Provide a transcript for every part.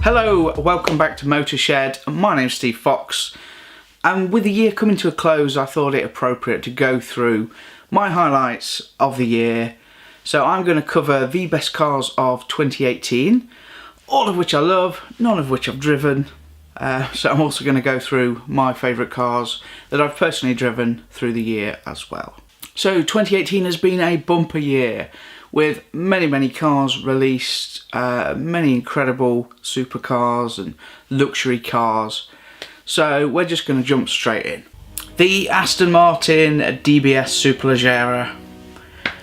Hello, welcome back to MotorShed. My name's Steve Fox, and with the year coming to a close, I thought it appropriate to go through my highlights of the year. So I'm going to cover the best cars of 2018, all of which I love, none of which I've driven. So I'm also going to go through my favourite cars that I've personally driven through the year as well. So 2018 has been a bumper year, with many cars released, many incredible supercars and luxury cars. So we're just going to jump straight in. The Aston Martin DBS Superleggera.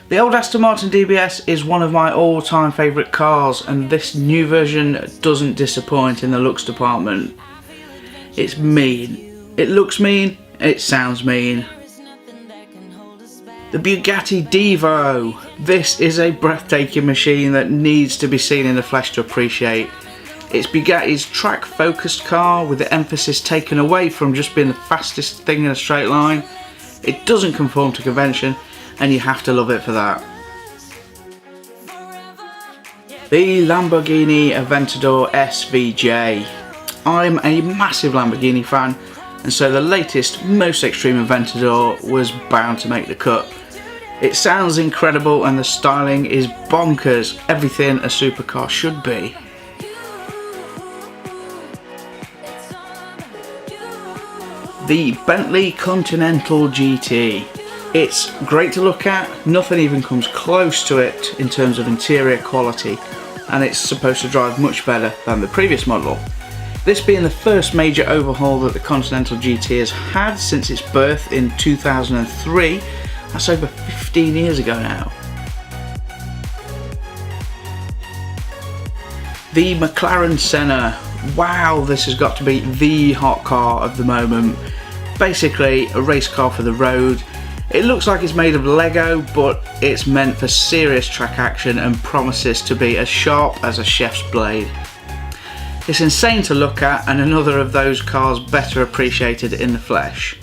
The old Aston Martin DBS is one of my all-time favourite cars, and this new version doesn't disappoint in the looks department. It's mean. It looks mean, it sounds mean. The Bugatti Divo. This is a breathtaking machine that needs to be seen in the flesh to appreciate. It's Bugatti's track-focused car, with the emphasis taken away from just being the fastest thing in a straight line. It doesn't conform to convention, and you have to love it for that. The Lamborghini Aventador SVJ. I'm a massive Lamborghini fan, and so the latest, most extreme Aventador was bound to make the cut. It sounds incredible and the styling is bonkers, everything a supercar should be. The Bentley Continental GT. It's great to look at, nothing even comes close to it in terms of interior quality, and it's supposed to drive much better than the previous model. This being the first major overhaul that the Continental GT has had since its birth in 2003, that's over 15 years ago now. The McLaren Senna. Wow, this has got to be the hot car of the moment. Basically a race car for the road. It looks like it's made of Lego, but it's meant for serious track action and promises to be as sharp as a chef's blade. It's insane to look at, and another of those cars better appreciated in the flesh.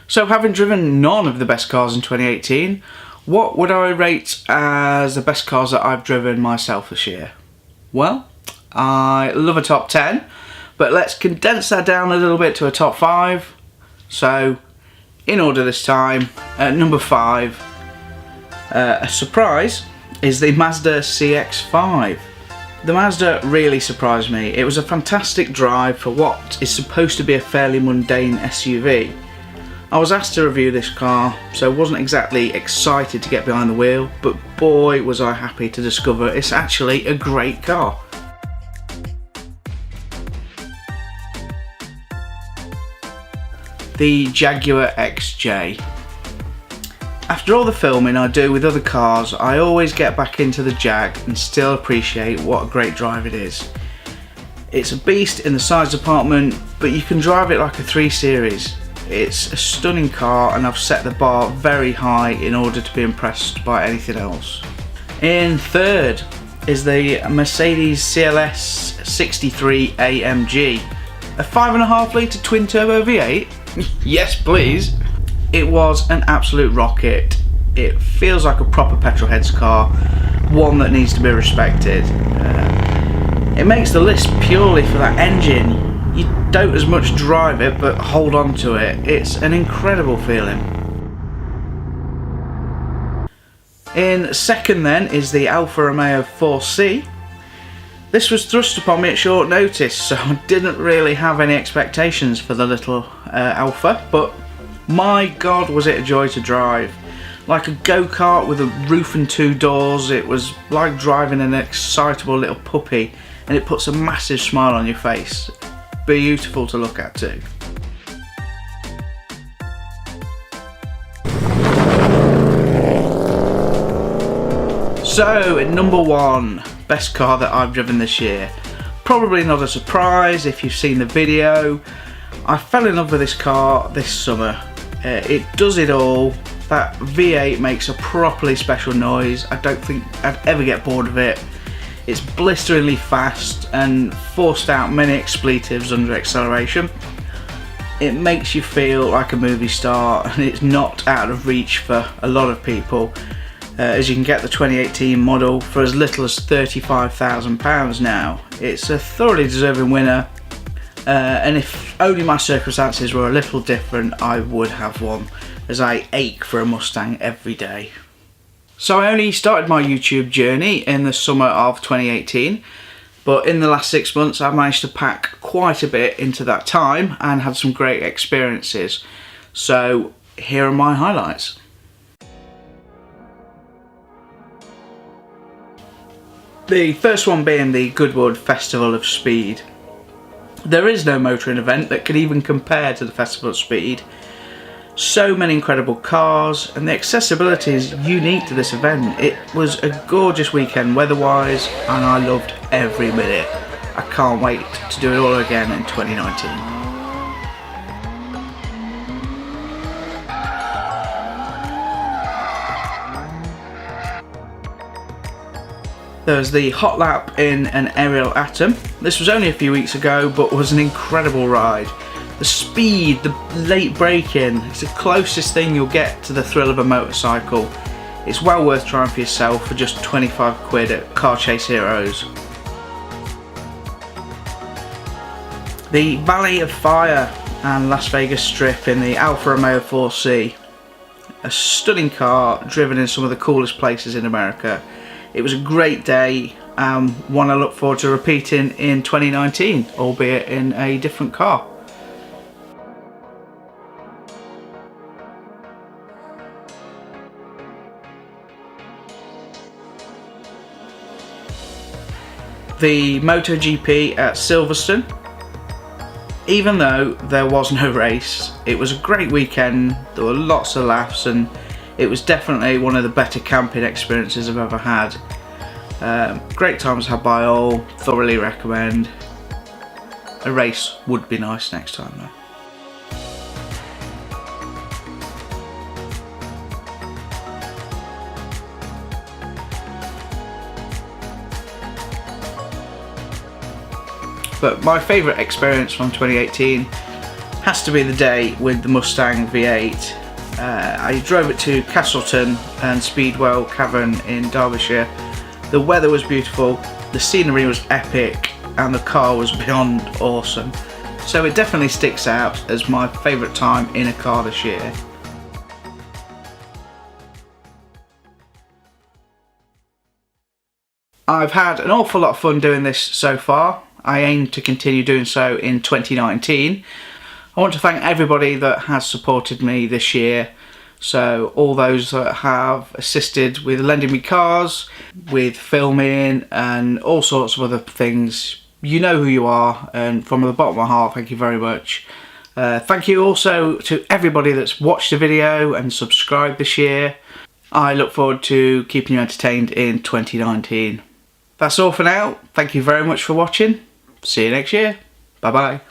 So, having driven none of the best cars in 2018, what would I rate as the best cars that I've driven myself this year? Well, I love a top 10, but let's condense that down a little bit to a top 5. So, in order this time, at number 5, a surprise, is the Mazda CX-5. The Mazda really surprised me. It was a fantastic drive for what is supposed to be a fairly mundane SUV. I was asked to review this car, so I wasn't exactly excited to get behind the wheel, but boy was I happy to discover it's actually a great car. The Jaguar XJ. After all the filming I do with other cars, I always get back into the Jag and still appreciate what a great drive it is. It's a beast in the size department, but you can drive it like a 3 Series. It's a stunning car, and I've set the bar very high in order to be impressed by anything else. In third is the Mercedes CLS AMG63, a 5.5 litre twin turbo V8. Yes please. It was an absolute rocket. It feels like a proper petrolhead's car, one that needs to be respected. It makes the list purely for that engine. You don't as much drive it, but hold on to it. It's an incredible feeling. In second then is the Alfa Romeo 4C. This was thrust upon me at short notice, so I didn't really have any expectations for the little Alfa, but my god was it a joy to drive. Like a go-kart with a roof and 2 doors, it was like driving an excitable little puppy, and it puts a massive smile on your face. Beautiful to look at too. So, at number 1, best car that I've driven this year. Probably not a surprise if you've seen the video. I fell in love with this car this summer. It does it all. That V8 makes a properly special noise. I don't think I'd ever get bored of it. It's blisteringly fast and forced out many expletives under acceleration. It makes you feel like a movie star, and it's not out of reach for a lot of people. as you can get the 2018 model for as little as £35,000 now. It's a thoroughly deserving winner, and if only my circumstances were a little different, I would have one, as I ache for a Mustang every day. So I only started my YouTube journey in the summer of 2018, but in the last 6 months I've managed to pack quite a bit into that time and had some great experiences. So here are my highlights. The first one being the Goodwood Festival of Speed. There is no motoring event that could even compare to the Festival of Speed. So many incredible cars, and the accessibility is unique to this event. It was a gorgeous weekend weather-wise, and I loved every minute. I can't wait to do it all again in 2019. There was the hot lap in an aerial Atom. This was only a few weeks ago, but was an incredible ride. The speed, the late braking, it's the closest thing you'll get to the thrill of a motorcycle. It's well worth trying for yourself for just 25 quid at Car Chase Heroes. The Valley of Fire and Las Vegas Strip in the Alfa Romeo 4C. A stunning car driven in some of the coolest places in America. It was a great day, one I look forward to repeating in 2019, albeit in a different car. The MotoGP at Silverstone. Even though there was no race, it was a great weekend. There were lots of laughs, and it was definitely one of the better camping experiences I've ever had. Great times had by all, thoroughly recommend. A race would be nice next time though. But my favourite experience from 2018 has to be the day with the Mustang V8. I drove it to Castleton and Speedwell Cavern in Derbyshire. The weather was beautiful, the scenery was epic, and the car was beyond awesome. So it definitely sticks out as my favourite time in a car this year. I've had an awful lot of fun doing this so far. I aim to continue doing so in 2019. I want to thank everybody that has supported me this year. So all those that have assisted with lending me cars, with filming and all sorts of other things. You know who you are, and from the bottom of my heart, thank you very much. Thank you also to everybody that's watched the video and subscribed this year. I look forward to keeping you entertained in 2019. That's all for now. Thank you very much for watching. See you next year. Bye bye.